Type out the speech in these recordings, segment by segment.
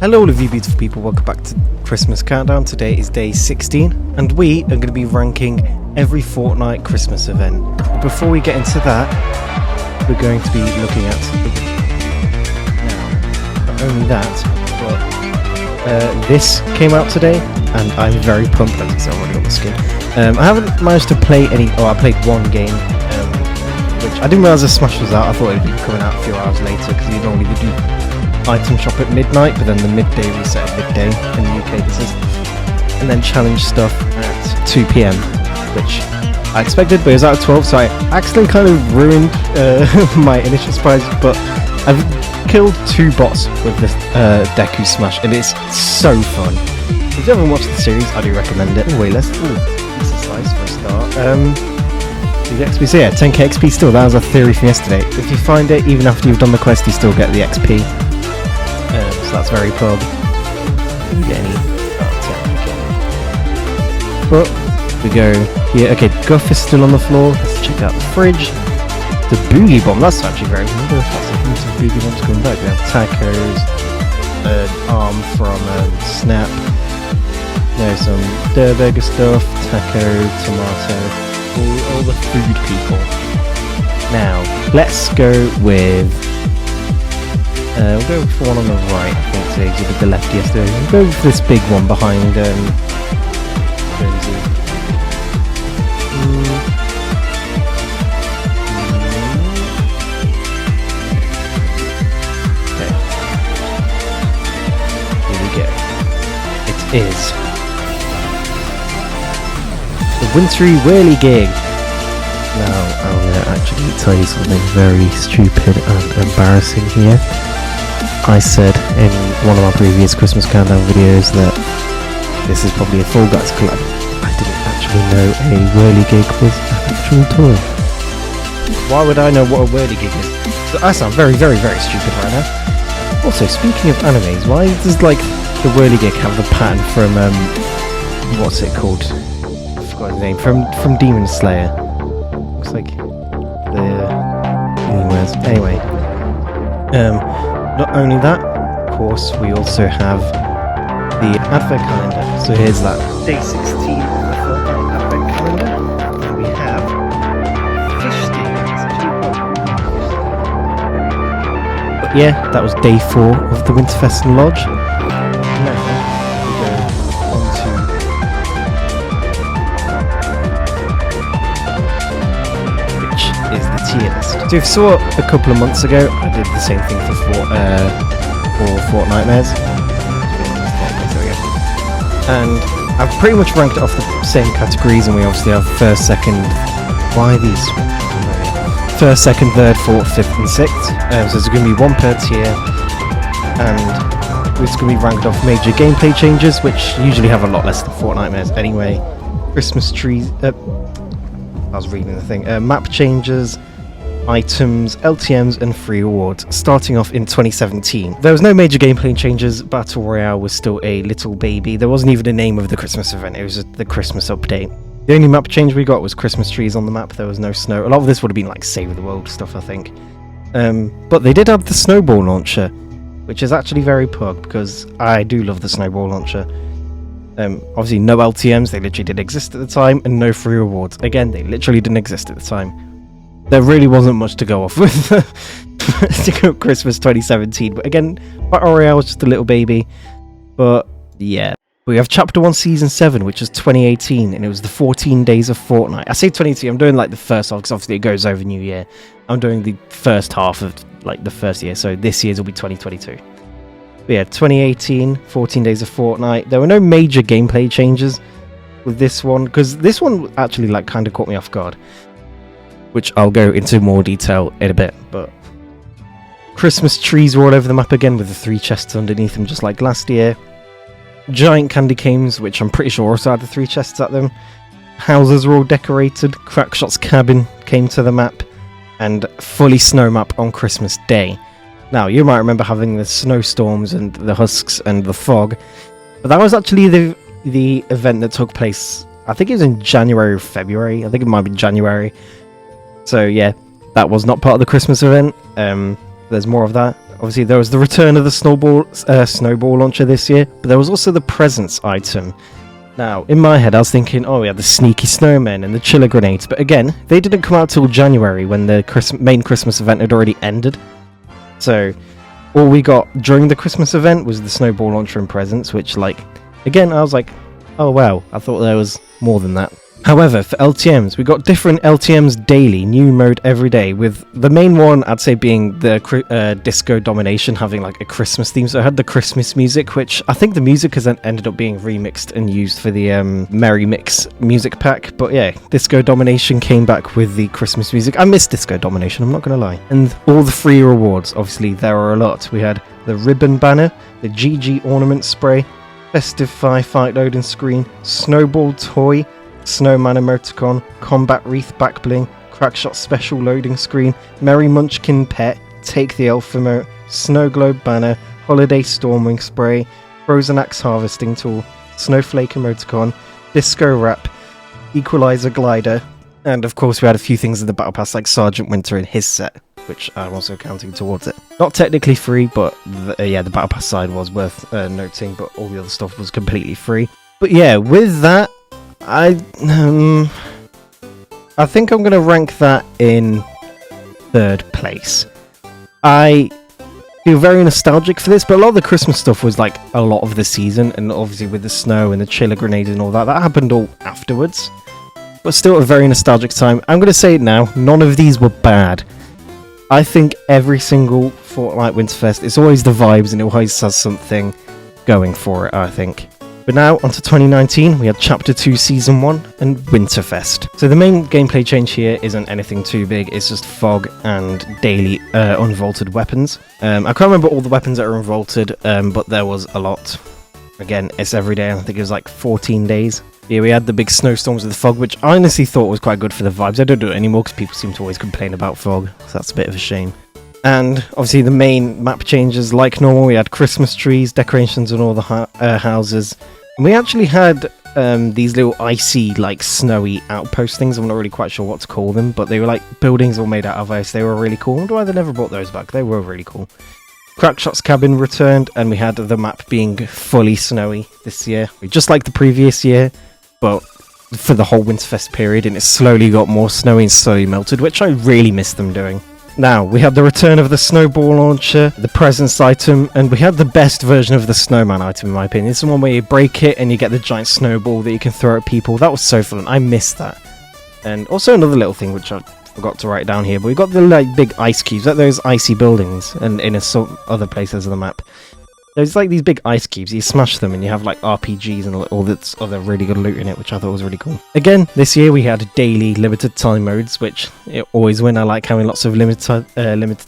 Hello all of you beautiful people, welcome back to Christmas Countdown. Today is day 16 and we are going to be ranking every Fortnite Christmas event. But before we get into that, we're going to be looking at now, not only that, but this came out today and I'm very pumped because I've already got the skin. I haven't managed to play I played one game, which I didn't realise the Smash was out. I thought it would be coming out a few hours later because you normally do item shop at midnight, but then the midday reset at midday in the UK this is, and then challenge stuff at 2 PM, which I expected, but it was out at 12, so I accidentally kind of ruined my initial surprise. But I've killed 2 bots with this Deku Smash, and it's so fun. If you haven't watched the series, I do recommend it. Wait, let's piece of slice for a start. The XP, so yeah, 10k XP still. That was a theory from yesterday. If you find it, even after you've done the quest, you still get the XP. So that's very pub. But we go here. Okay, Guff is still on the floor. Let's check out the fridge. The Boogie Bomb, that's actually very good. I wonder if that's a Boogie Bomb's coming back. We have tacos, an arm from Snap. There's some Durburger stuff, taco, tomato, all the food people. Now, let's go with we'll go for one on the right, I think today, because we did the left yesterday. We'll go for this big one behind Jonesy. Okay. Here we go. It is the Wintry Whirligig. Now, I'm going to actually tell you something very stupid and embarrassing here. I said in one of my previous Christmas Countdown videos that this is probably a Fall Guys collab. I didn't actually know a Whirligig was an actual toy. Why would I know what a Whirligig is? I sound very, very, very stupid right now. Also, speaking of animes, why does like the Whirligig have the pattern from what's it called? I forgot his name. From Demon Slayer. Looks like anyway. Not only that, of course, we also have the Advent Calendar. So here's that. Day 16 of the Fortnite Advent Calendar. And we have fish sticks. But yeah, that was day 4 of the Winterfest and Lodge. Now, we go on to which is the tier list. So if you saw a couple of months ago, I did the same thing for Fortnitemares. And I've pretty much ranked it off the same categories, and we obviously have first, second, first, second, third, fourth, fifth and sixth. So there's going to be one per tier, and it's going to be ranked off major gameplay changes, which usually have a lot less than Fortnitemares anyway. Christmas trees, I was reading the thing, map changes, items, LTMs and free rewards. Starting off in 2017, there was no major gameplay changes. Battle Royale was still a little baby. There wasn't even a name of the Christmas event, it was just the Christmas update. The only map change we got was Christmas trees on the map. There was no snow. A lot of this would have been like Save the World stuff, I think. But they did have the snowball launcher, which is actually very pug because I do love the snowball launcher. Obviously no LTMs, they literally didn't exist at the time, and no free rewards. Again, they literally didn't exist at the time. There really wasn't much to go off with to go Christmas 2017. But again, Battle Royale was just a little baby. But yeah. We have Chapter 1 Season 7, which is 2018, and it was the 14 days of Fortnite. I say 2018, I'm doing like the first half, because obviously it goes over New Year. I'm doing the first half of like the first year, so this year's will be 2022. But yeah, 2018, 14 days of Fortnite. There were no major gameplay changes with this one, because this one actually like kind of caught me off guard, which I'll go into more detail in a bit. But Christmas trees were all over the map again with the 3 chests underneath them, just like last year. Giant candy canes, which I'm pretty sure also had the 3 chests at them. Houses were all decorated. Crackshot's cabin came to the map, and fully snow map on Christmas Day. Now, you might remember having the snowstorms and the husks and the fog, but that was actually the event that took place, I think it was in January or February. I think it might be January. So yeah, that was not part of the Christmas event. There's more of that. Obviously, there was the return of the snowball launcher this year, but there was also the presents item. Now, in my head, I was thinking, oh, we had the sneaky snowmen and the chiller grenades, but again, they didn't come out till January when the main Christmas event had already ended. So, all we got during the Christmas event was the snowball launcher and presents, which, like, again, I was like, oh wow, I thought there was more than that. However, for LTMs, we got different LTMs daily, new mode every day, with the main one, I'd say, being the Disco Domination, having like a Christmas theme. So it had the Christmas music, which I think the music has then ended up being remixed and used for the Merry Mix music pack. But yeah, Disco Domination came back with the Christmas music. I miss Disco Domination, I'm not going to lie. And all the free rewards, obviously, there are a lot. We had the ribbon banner, the GG ornament spray, festive firefight loading screen, snowball toy, snowman emoticon, combat wreath back bling, crackshot special loading screen, merry munchkin pet, take the elf emote, snow globe banner, holiday stormwing spray, frozen axe harvesting tool, snowflake emoticon, disco wrap, equalizer glider, and of course we had a few things in the battle pass like Sergeant Winter and his set, which I'm also counting towards it. Not technically free, but the battle pass side was worth noting, but all the other stuff was completely free. But yeah, with that, I think I'm going to rank that in 3rd place. I feel very nostalgic for this, but a lot of the Christmas stuff was like a lot of the season, and obviously with the snow and the chiller grenades and all that, that happened all afterwards. But still a very nostalgic time. I'm going to say it now, none of these were bad. I think every single Fortnite Winterfest, it's always the vibes and it always has something going for it, I think. But now, onto 2019, we had Chapter 2 Season 1 and Winterfest. So the main gameplay change here isn't anything too big, it's just fog and daily unvaulted weapons. I can't remember all the weapons that are unvaulted, but there was a lot. Again, it's every day, I think it was like 14 days. Yeah, we had the big snowstorms with the fog, which I honestly thought was quite good for the vibes. I don't do it anymore because people seem to always complain about fog, so that's a bit of a shame. And obviously the main map changes, like normal, we had Christmas trees, decorations on all the houses. And we actually had these little icy, like snowy outpost things. I'm not really quite sure what to call them, but they were like buildings all made out of ice. They were really cool. I wonder why they never brought those back. They were really cool. Crackshot's cabin returned, and we had the map being fully snowy this year. Just like the previous year, but for the whole Winterfest period, and it slowly got more snowy and slowly melted, which I really miss them doing. Now, we had the return of the snowball launcher, the presents item, and we had the best version of the snowman item in my opinion. It's the one where you break it and you get the giant snowball that you can throw at people. That was so fun. I missed that. And also another little thing which I forgot to write down here, but we got the like big ice cubes, like those icy buildings, and in other places of the map. There's like these big ice cubes, you smash them and you have like RPGs and all this other really good loot in it, which I thought was really cool. Again, this year we had daily limited time modes, which always win. I like having lots of limited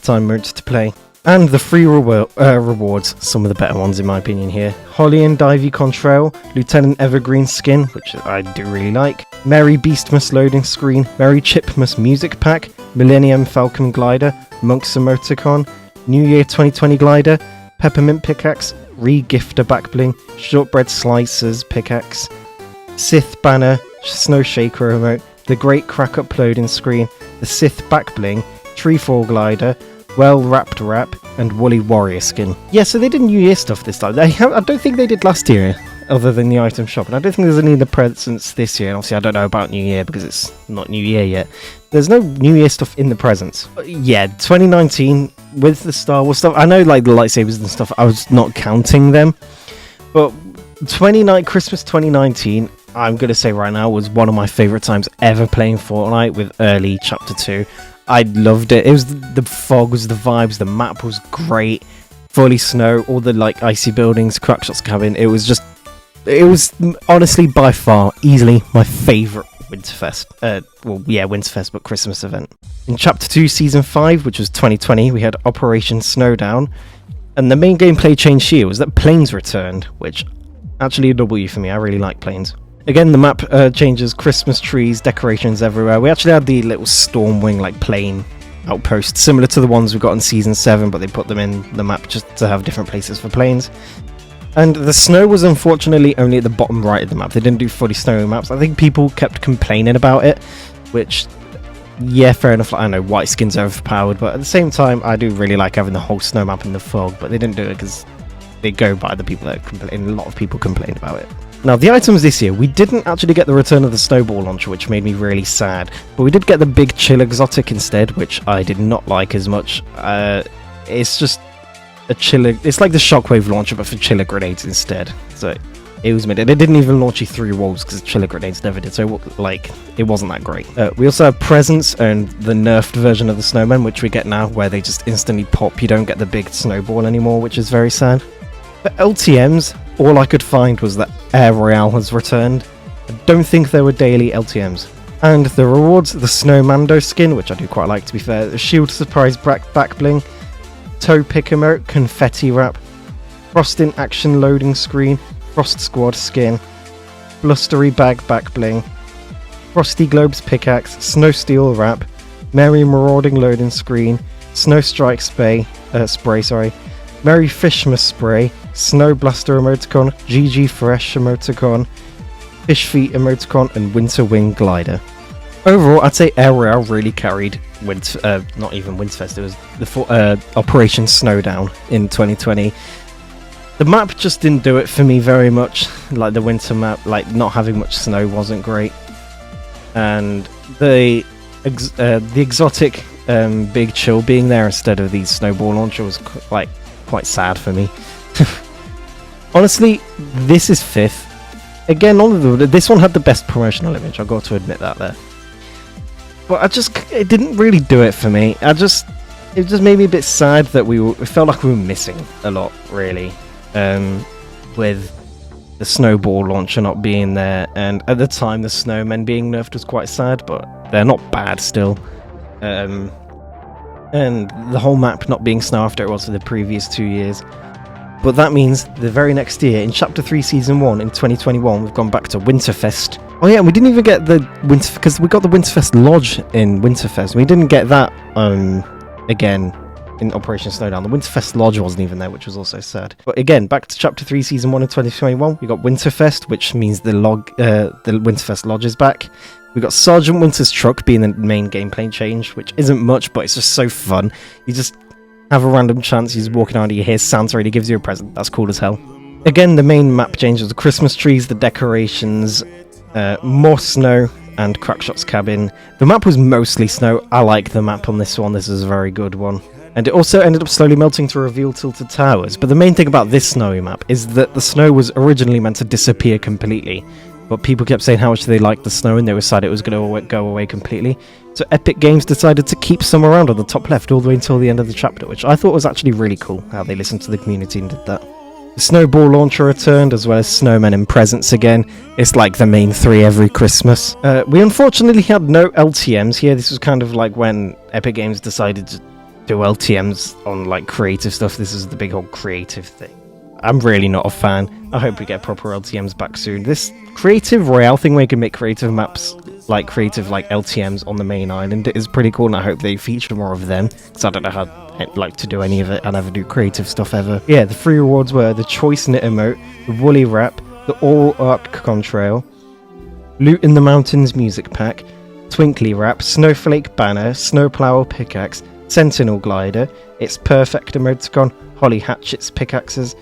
time modes to play. And the free rewards, some of the better ones in my opinion here. Holly and Divey Contrail, Lieutenant Evergreen skin, which I do really like. Merry Beastmas loading screen, Merry Chipmas music pack, Millennium Falcon glider, Monk's emoticon, New Year 2020 glider, Peppermint pickaxe, Re-Gifter backbling, Shortbread slicers pickaxe, Sith banner, Snow Shaker remote, the Great Crack uploading screen, the Sith backbling, Treefall glider, Well Wrapped wrap, and Woolly Warrior skin. Yeah, so they did New Year stuff this time. I don't think they did last year, other than the item shop, and I don't think there's any of the presents this year. And obviously, I don't know about New Year because it's not New Year yet. There's no New Year stuff in the presents. But yeah, 2019 with the Star Wars stuff. I know, like the lightsabers and stuff. I was not counting them, but Christmas 2019. I'm gonna say right now was one of my favorite times ever playing Fortnite with early Chapter 2. I loved it. It was the fog, was the vibes. The map was great. Fully snow, all the like icy buildings, Crackshot's cabin. It was honestly by far easily my favourite Winterfest. Winterfest, but Christmas event. In Chapter 2 Season 5, which was 2020, we had Operation Snowdown, and the main gameplay change here was that planes returned, which actually a W for me. I really like planes. Again, the map changes, Christmas trees, decorations everywhere. We actually had the little Stormwing like plane outpost, similar to the ones we got in Season 7, but they put them in the map just to have different places for planes. And the snow was unfortunately only at the bottom right of the map. They didn't do fully snowy maps. I think people kept complaining about it, which yeah, fair enough. I know white skin's overpowered, but at the same time, I do really like having the whole snow map in the fog. But they didn't do it because they go by the people that complain. A lot of people complained about it. Now, the items this year, we didn't actually get the return of the snowball launcher, which made me really sad. But we did get the big chill exotic instead, which I did not like as much. It's just a chiller. It's like the shockwave launcher, but for chiller grenades instead. So it was mid. It didn't even launch you through walls because chiller grenades never did. So like, it wasn't that great. We also have presents and the nerfed version of the snowman, which we get now, where they just instantly pop. You don't get the big snowball anymore, which is very sad. For LTMs, all I could find was that Air Royale has returned. I don't think there were daily LTMs. And the rewards, the Snowmando skin, which I do quite like to be fair, the Shield Surprise back bling, Toe Pick emote, Confetti wrap, Frost in Action loading screen, Frost Squad skin, Blustery bag back bling, Frosty Globes pickaxe, Snow Steel wrap, Merry Marauding loading screen, Snow Strike spray, Merry Fishmas spray, Snow Blaster emoticon, GG Fresh emoticon, Fish Feet emoticon, and Winter Wing glider. Overall, I'd say Air Royale really carried not even Winterfest, it was the Operation Snowdown in 2020. The map just didn't do it for me very much. Like the winter map, like not having much snow wasn't great, and the exotic big chill being there instead of the snowball launcher was quite sad for me. Honestly, this is 5th. Again, this one had the best promotional image, I've got to admit that there. But it didn't really do it for me. It just made me a bit sad that it felt like we were missing a lot, really, with the snowball launcher not being there, and at the time the snowmen being nerfed was quite sad, but they're not bad still. And the whole map not being snow after it was for the previous 2 years. But that means the very next year, in Chapter 3 Season 1, in 2021, we've gone back to Winterfest. Oh yeah, we didn't even get the Winter... because we got the Winterfest Lodge in Winterfest. We didn't get that, again, in Operation Snowdown. The Winterfest Lodge wasn't even there, which was also sad. But again, back to Chapter 3 Season 1 in 2021, we got Winterfest, which means the Winterfest Lodge is back. We got Sergeant Winter's truck being the main gameplay change, which isn't much, but it's just so fun. You just have a random chance, you're walking around, you hear Santa and he gives you a present. That's cool as hell. Again, the main map changes, the Christmas trees, the decorations, more snow, and Crackshot's cabin. The map was mostly snow. I like the map on this one. This is a very good one. And it also ended up slowly melting to reveal Tilted Towers. But the main thing about this snowy map is that the snow was originally meant to disappear completely. But people kept saying how much they liked the snow and they decided it was going to go away completely. So Epic Games decided to keep some around on the top left all the way until the end of the chapter, which I thought was actually really cool, how they listened to the community and did that. The snowball launcher returned, as well as snowmen and presents again. It's like the main 3 every Christmas. We unfortunately had no LTMs here. This was kind of like when Epic Games decided to do LTMs on like creative stuff. This is the big whole creative thing. I'm really not a fan. I hope we get proper LTMs back soon. This creative royale thing where you can make creative maps, like creative like LTMs on the main island, is pretty cool, and I hope they feature more of them, because I don't know how I'd like to do any of it. I never do creative stuff ever. Yeah, the 3 rewards were the Choice Knit emote, the Woolly wrap, the Oral Arc contrail, Loot in the Mountains music pack, Twinkly wrap, Snowflake banner, Snowplow pickaxe, Sentinel glider, It's Perfect emoticon, Holly hatchets pickaxes,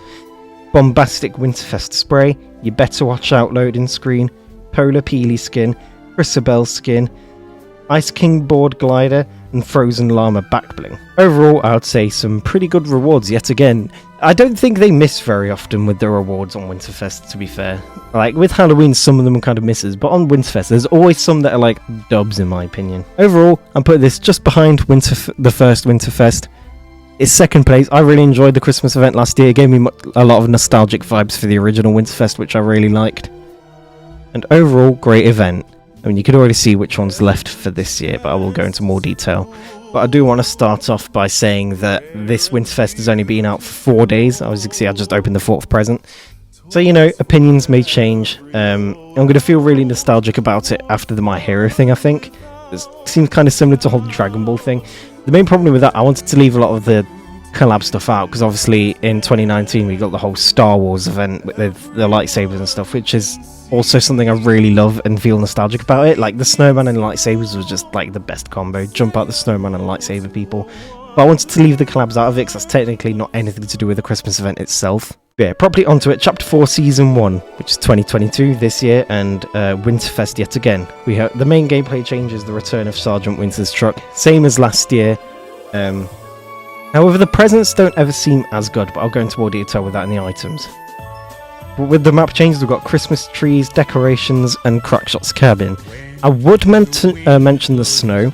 Bombastic Winterfest spray, You Better Watch Out loading screen, Polar Peely skin, Chrysabelle skin, Ice King board glider, and Frozen Llama backbling. Overall, I would say some pretty good rewards yet again. I don't think they miss very often with the rewards on Winterfest, to be fair. Like, with Halloween, some of them kind of misses, but on Winterfest, there's always some that are like dubs, in my opinion. Overall, I'm putting this just behind the first Winterfest. It's second place. I really enjoyed the Christmas event last year. It gave me a lot of nostalgic vibes for the original Winterfest, which I really liked. And overall, great event. I mean, you can already see which one's left for this year, but I will go into more detail. But I do want to start off by saying that this Winterfest has only been out for 4 days. As you can see, I just opened the 4th present. So, you know, opinions may change. I'm going to feel really nostalgic about it after the My Hero thing, I think. It seems kind of similar to the whole Dragon Ball thing. The main problem with that, I wanted to leave a lot of the collab stuff out, because obviously in 2019 we got the whole Star Wars event with the lightsabers and stuff, which is also something I really love and feel nostalgic about it. Like the snowman and lightsabers was just like the best combo. Jump out the snowman and lightsaber people. But I wanted to leave the collabs out of it because that's technically not anything to do with the Christmas event itself. But yeah, properly onto it. Chapter 4, Season 1, which is 2022 this year, and Winterfest yet again. We have the main gameplay change is the return of Sergeant Winter's truck, same as last year. However, the presents don't ever seem as good, but I'll go into more detail with that in the items. But with the map changes, we've got Christmas trees, decorations, and Crackshot's cabin. I would mention the snow,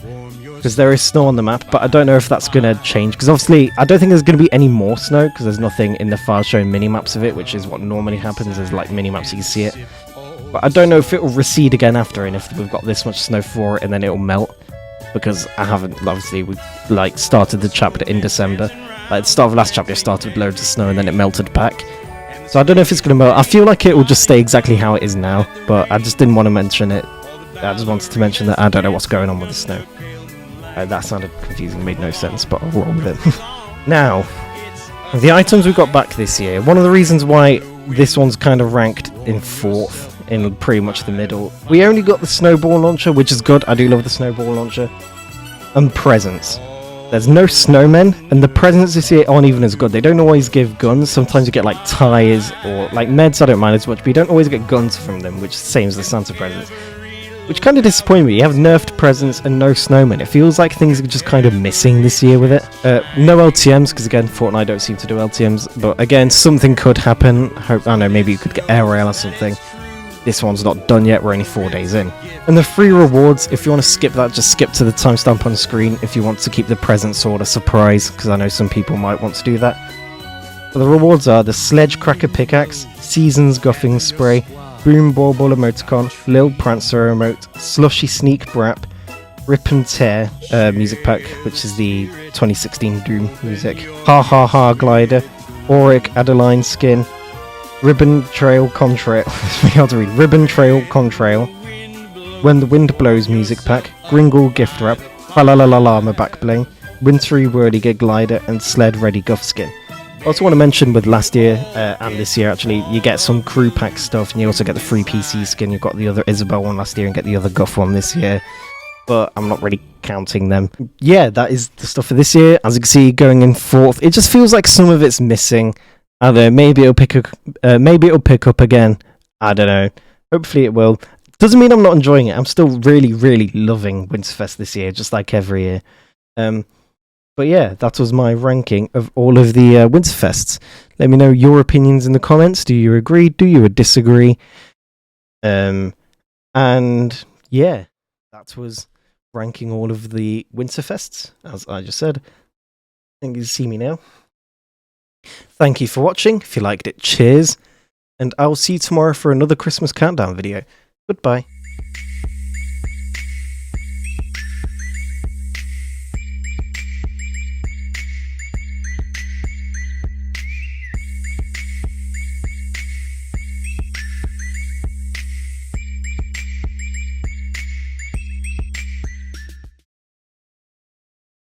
because there is snow on the map, but I don't know if that's going to change, because obviously I don't think there's going to be any more snow, because there's nothing in the file showing mini-maps of it, which is what normally happens, is like mini-maps you see it. But I don't know if it will recede again after, and if we've got this much snow for it, and then it will melt, because I haven't, obviously, we like started the chapter in December. Like at the start of last chapter, it started with loads of snow, and then it melted back. So I don't know if it's going to melt. I feel like it will just stay exactly how it is now, but I just didn't want to mention it. I just wanted to mention that I don't know what's going on with the snow. That sounded confusing, made no sense, but I'll roll with it. Now, the items we got back this year, one of the reasons why this one's kind of ranked in 4th, in pretty much the middle, we only got the snowball launcher, which is good, I do love the snowball launcher, and presents. There's no snowmen, and the presents this year aren't even as good. They don't always give guns, sometimes you get like tyres, or like meds I don't mind as much, but you don't always get guns from them, which is the same as the Santa presents. Which kind of disappointed me. You have nerfed presents and no snowmen. It feels like things are just kind of missing this year with it. No LTMs, because again, Fortnite don't seem to do LTMs. But again, something could happen. I don't know, maybe you could get air rail or something. This one's not done yet, we're only 4 days in. And the free rewards, if you want to skip that, just skip to the timestamp on the screen if you want to keep the present sort of surprise, because I know some people might want to do that. But the rewards are the Sledge Cracker Pickaxe, Seasons Guffing Spray, Boom Bauble Emoticon, Lil Prancer Emote, Slushy Sneak Brap, Rip and Tear music pack, which is the 2016 Doom music, Ha Ha Ha Glider, Auric Adeline Skin, Ribbon Trail Contrail, it's really hard to read, Ribbon Trail Contrail, When the Wind Blows music pack, Gringle Gift Wrap, Llama Back Bling, Wintry Whirligig Glider, and Sled Ready Guff Skin. I also want to mention with last year and this year actually, you get some crew pack stuff, and you also get the free PC skin. You've got the other Isabel one last year and get the other Guff one this year, but I'm not really counting them. Yeah, that is the stuff for this year. As you can see, going in 4th, it just feels like some of it's missing. I don't know, maybe it'll pick up again. I don't know. Hopefully it will. Doesn't mean I'm not enjoying it. I'm still really, really loving Winterfest this year, just like every year. But yeah, that was my ranking of all of the Winterfests. Let me know your opinions in the comments. Do you agree? Do you disagree? And yeah, that was ranking all of the Winterfests, as I just said. I think you see me now. Thank you for watching. If you liked it, cheers. And I'll see you tomorrow for another Christmas countdown video. Goodbye.